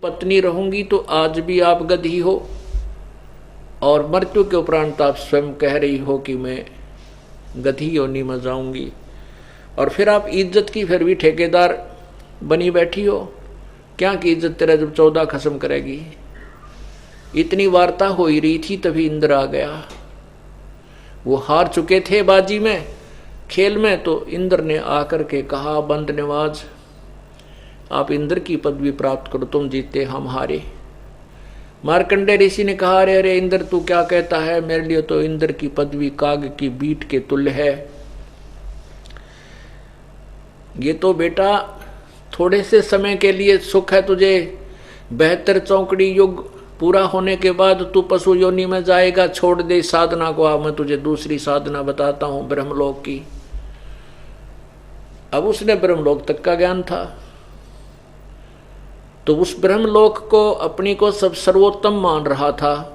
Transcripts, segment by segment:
पत्नी रहूंगी तो आज भी आप गधी हो, और मृत्यु के उपरांत आप स्वयं कह रही हो कि मैं गधी योनि में जाऊंगी, और फिर आप इज्जत की फिर भी ठेकेदार बनी बैठी हो। क्या की इज्जत तेरा जब 14 खत्म करेगी। इतनी वार्ता हो ही रही थी तभी इंद्र आ गया। वो हार चुके थे बाजी में, खेल में, तो इंद्र ने आकर के कहा, बंद नवाज आप इंद्र की पदवी प्राप्त करो, तुम जीते हम हारे। मार्कंडेय ऋषि ने कहा, अरे अरे इंद्र तू क्या कहता है, मेरे लिए तो इंद्र की पदवी काग की बीट के तुल्य है। ये तो बेटा थोड़े से समय के लिए सुख है तुझे, 72 चौकड़ी युग पूरा होने के बाद तू पशु योनि में जाएगा। छोड़ दे साधना को, मैं तुझे दूसरी साधना बताता हूं ब्रह्मलोक की। अब उसने ब्रह्मलोक तक का ज्ञान था, तो उस ब्रह्मलोक को अपनी को सब सर्वोत्तम मान रहा था,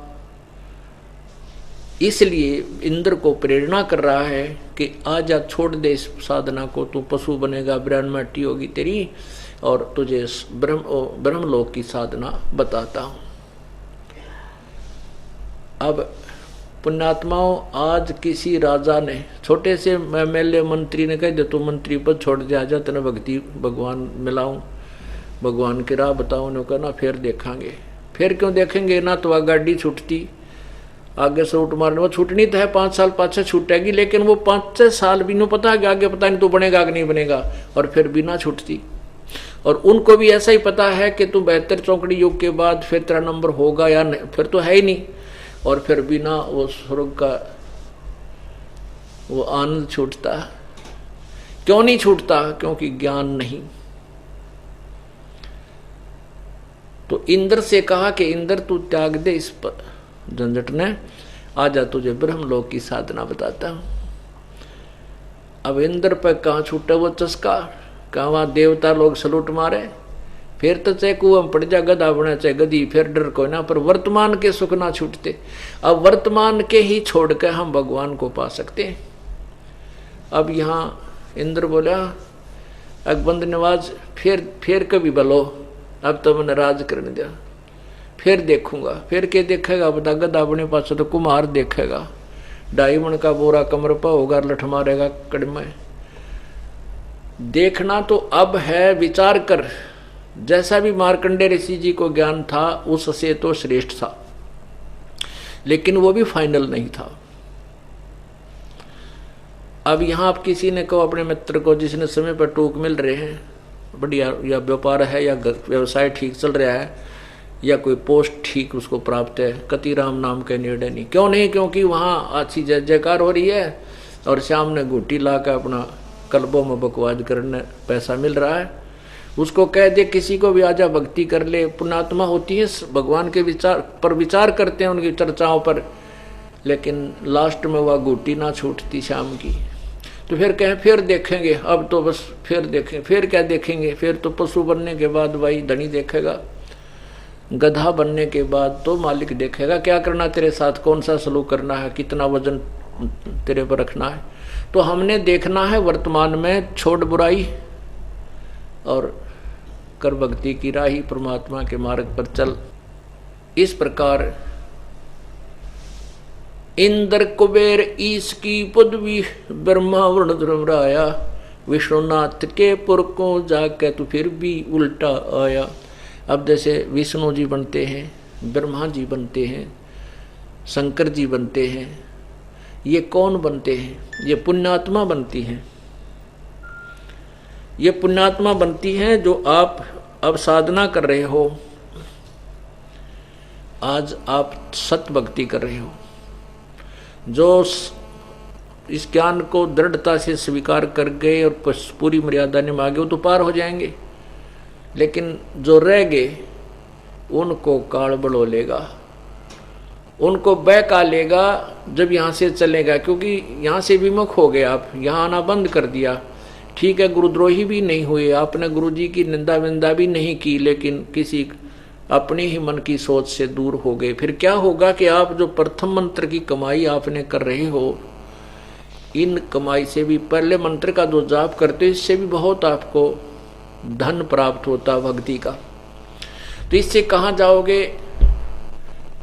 इसलिए इंद्र को प्रेरणा कर रहा है कि आजा छोड़ दे इस साधना को, तू पशु बनेगा, ब्रह्म मट्टी होगी तेरी, और तुझे ब्रह्मलोक की साधना बताता हूं। अब पुण्यात्माओं, आज किसी राजा ने, छोटे से एमएलए मंत्री ने कह दे तू मंत्री पद छोड़ दे, आजा तेने भक्ति भगवान मिलाऊं, भगवान की राह बताऊं, ने कहना फिर देखेंगे। फिर क्यों देखेंगे ना, तो वह गाड़ी छूटती आगे से उठ मारने, वो छूटनी तो है 5 साल पाछे छूटेगी, लेकिन वो 5-6 साल भी नहीं पता कि आगे पता नहीं तू बनेगा कि नहीं बनेगा, और फिर भी ना छूटती। और उनको भी ऐसा ही पता है कि तू 72 चौकड़ी युग के बाद फिर तेरा नंबर होगा या नहीं, फिर तो है ही नहीं, और फिर भी ना वो स्वर्ग का वो आनंद छूटता। क्यों नहीं छूटता? क्योंकि ज्ञान नहीं। तो इंद्र से कहा कि इंद्र तू त्याग दे इस झंझट ने, आजा तुझे ब्रह्मलोक की साधना बताता हूं। अब इंद्र पर कहां छूटे वो चस्का, कहां वहां देवता लोग सलूट मारे, फिर तो चाहे कुआं पड़ जा गधा बने चाहे गधी, फिर डर कोई ना, पर वर्तमान के सुख ना छूटते। अब वर्तमान के ही छोड़ के हम भगवान को पा सकते हैं। अब यहां इंद्र बोला, अकबंद नवाज फिर कभी बलो, अब तो मैंने राज करने दिया, फिर देखूंगा। फिर के देखेगा, बता गधा अपने पास तो कुम्हार देखेगा, 2.5 मन का बोरा कमर पर होगा, लठ मारेगा कड़मे। देखना तो अब है, विचार कर। जैसा भी मार्कंडेय ऋषि जी को ज्ञान था उससे तो श्रेष्ठ था, लेकिन वो भी फाइनल नहीं था। अब यहां आप किसी ने कहो अपने मित्र को जिसने समय पर टूक मिल रहे हैं, बढ़िया, या व्यापार है या व्यवसाय ठीक चल रहा है या कोई पोस्ट ठीक उसको प्राप्त है, कतिराम नाम का निर्णय नहीं। क्यों नहीं? क्योंकि वहां अच्छी जय जयकार हो रही है और श्याम ने घूटी ला कर अपना कल्बों में बकवाद करने पैसा मिल रहा है। उसको कह दे किसी को भी आजा भक्ति कर ले, पुण्यात्मा होती है, भगवान के विचार पर विचार करते हैं उनकी चर्चाओं पर, लेकिन लास्ट में वह घूटी ना छूटती श्याम की। तो फिर कहें फिर देखेंगे, अब तो बस फिर देखें, फिर क्या देखेंगे? फिर तो पशु बनने के बाद भाई धनी देखेगा, गधा बनने के बाद तो मालिक देखेगा क्या करना तेरे साथ, कौन सा सलूक करना है, कितना वजन तेरे पर रखना है। तो हमने देखना है वर्तमान में, छोड़ बुराई और कर भक्ति की राही, परमात्मा के मार्ग पर चल। इस प्रकार इंद्र कुबेर ईश की पदवी ब्रह्मा वर्ण धर्मराया, विष्णुनाथ के पुर को जाके तो फिर भी उल्टा आया। अब जैसे विष्णु जी बनते हैं, ब्रह्मा जी बनते हैं, शंकर जी बनते हैं, ये कौन बनते हैं? ये पुण्यात्मा बनती हैं। ये पुण्यात्मा बनती हैं जो आप अब साधना कर रहे हो, आज आप सत्य भक्ति कर रहे हो, जो इस ज्ञान को दृढ़ता से स्वीकार कर गए और पूरी मर्यादा निभागे वो तो पार हो जाएंगे, लेकिन जो रह गए उनको काल बढ़ो लेगा, उनको बहका लेगा जब यहाँ से चलेगा, क्योंकि यहाँ से विमुख हो गए आप, यहाँ आना बंद कर दिया। ठीक है, गुरुद्रोही भी नहीं हुए, आपने गुरु जी की निंदा विंदा भी नहीं की, लेकिन किसी अपनी ही मन की सोच से दूर हो गए। फिर क्या होगा कि आप जो प्रथम मंत्र की कमाई आपने कर रहे हो, इन कमाई से भी पहले मंत्र का जो जाप करते हो इससे भी बहुत आपको धन प्राप्त होता भक्ति का। तो इससे कहाँ जाओगे?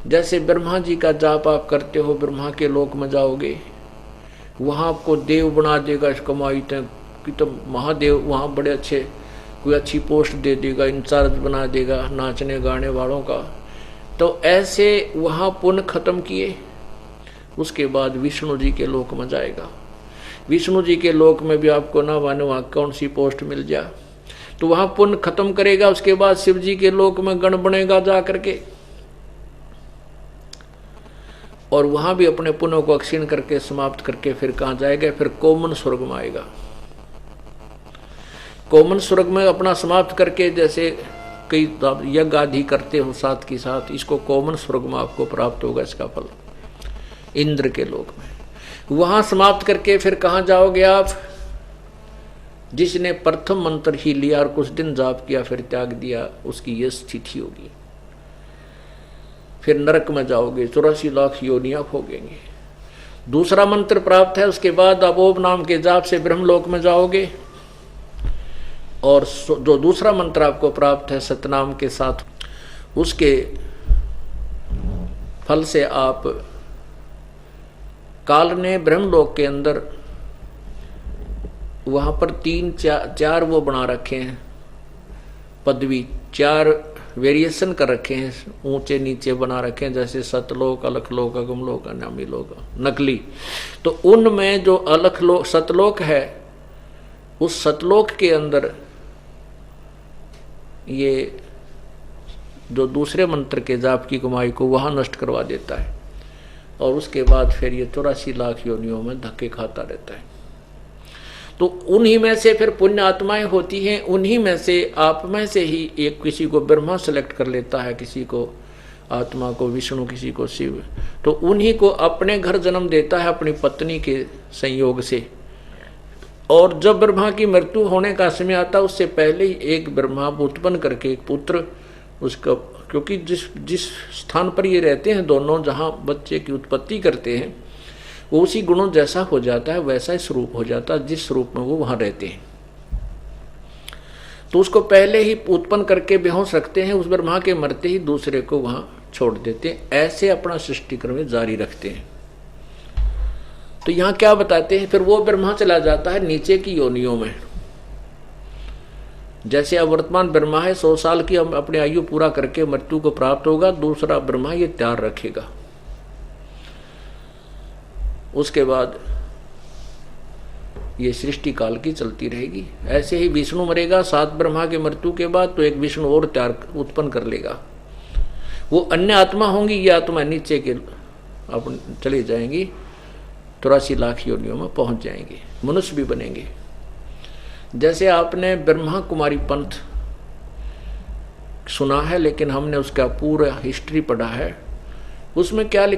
जैसे ब्रह्मा जी का जाप आप करते हो, ब्रह्मा के लोक में जाओगे, वहाँ आपको देव बना देगा इस कमाई कि तो महादेव वहाँ बड़े अच्छे कोई अच्छी पोस्ट दे देगा, इंचार्ज बना देगा नाचने गाने वालों का। तो ऐसे वहाँ पुण्य खत्म किए, उसके बाद विष्णु जी के लोक में जाएगा। विष्णु जी के लोक में भी आपको ना मानो वहाँ कौन सी पोस्ट मिल जाए, तो वहाँ पुण्य खत्म करेगा। उसके बाद शिव जी के लोक में गण बनेगा जा करके, और वहाँ भी अपने पुण्यों को अक्षीण करके समाप्त करके फिर कहाँ जाएगा? फिर कोमन स्वर्ग में आएगा। कोमन स्वर्ग में अपना समाप्त करके, जैसे कई यज्ञ आदि करते हो साथ के साथ, इसको कोमन स्वर्ग में आपको प्राप्त होगा इसका फल, इंद्र के लोक में। वहां समाप्त करके फिर कहाँ जाओगे आप? जिसने प्रथम मंत्र ही लिया और कुछ दिन जाप किया फिर त्याग दिया, उसकी यह स्थिति होगी। फिर नरक में जाओगे, 84 लाख योनियां भोगेंगे। दूसरा मंत्र प्राप्त है, उसके बाद आप ओम नाम के जाप से ब्रह्मलोक में जाओगे, और जो दूसरा मंत्र आपको प्राप्त है सतनाम के साथ, उसके फल से आप काल ने ब्रह्मलोक के अंदर वहां पर 3-4 वो बना रखे हैं पदवी, 4 वेरिएशन कर रखे हैं, ऊंचे नीचे बना रखे हैं, जैसे सतलोक, अलखलोक, अगमलोक, अनामी लोक, नकली। तो उनमें जो अलखलोक सतलोक है, उस सतलोक के अंदर ये जो दूसरे मंत्र के जाप की कमाई को वहां नष्ट करवा देता है, और उसके बाद फिर ये 84 लाख योनियों में धक्के खाता रहता है। तो उन्हीं में से फिर पुण्य आत्माएं होती हैं, उन्हीं में से आप में से ही एक किसी को ब्रह्मा सेलेक्ट कर लेता है, किसी को आत्मा को विष्णु, किसी को शिव, तो उन्हीं को अपने घर जन्म देता है अपनी पत्नी के संयोग से। और जब ब्रह्मा की मृत्यु होने का समय आता, उससे पहले ही एक ब्रह्मा उत्पन्न करके एक पुत्र उसका, क्योंकि जिस स्थान पर ये रहते हैं दोनों, जहाँ बच्चे की उत्पत्ति करते हैं, वो उसी गुणों जैसा हो जाता है, वैसा ही स्वरूप हो जाता है जिस स्वरूप में वो वहाँ रहते हैं। तो उसको पहले ही उत्पन्न करके बेहोश रखते हैं, उस ब्रह्मा के मरते ही दूसरे को वहाँ छोड़ देते हैं। ऐसे अपना सृष्टि क्रम जारी रखते हैं। तो यहाँ क्या बताते हैं? फिर वो ब्रह्मा चला जाता है नीचे की योनियों में। जैसे अब वर्तमान ब्रह्मा है, 100 साल की हम अपने आयु पूरा करके मृत्यु को प्राप्त होगा, दूसरा ब्रह्मा ये तैयार रखेगा। उसके बाद ये सृष्टि काल की चलती रहेगी। ऐसे ही विष्णु मरेगा 7 ब्रह्मा के मृत्यु के बाद, तो एक विष्णु और तैयार उत्पन्न कर लेगा। वो अन्य आत्मा होंगी, ये आत्मा नीचे के अपन चली जाएंगी, 84 लाख योनियों में पहुंच जाएंगे, मनुष्य भी बनेंगे। जैसे आपने ब्रह्मा कुमारी पंथ सुना है, लेकिन हमने उसका पूरा हिस्ट्री पढ़ा है। उसमें क्या लिखा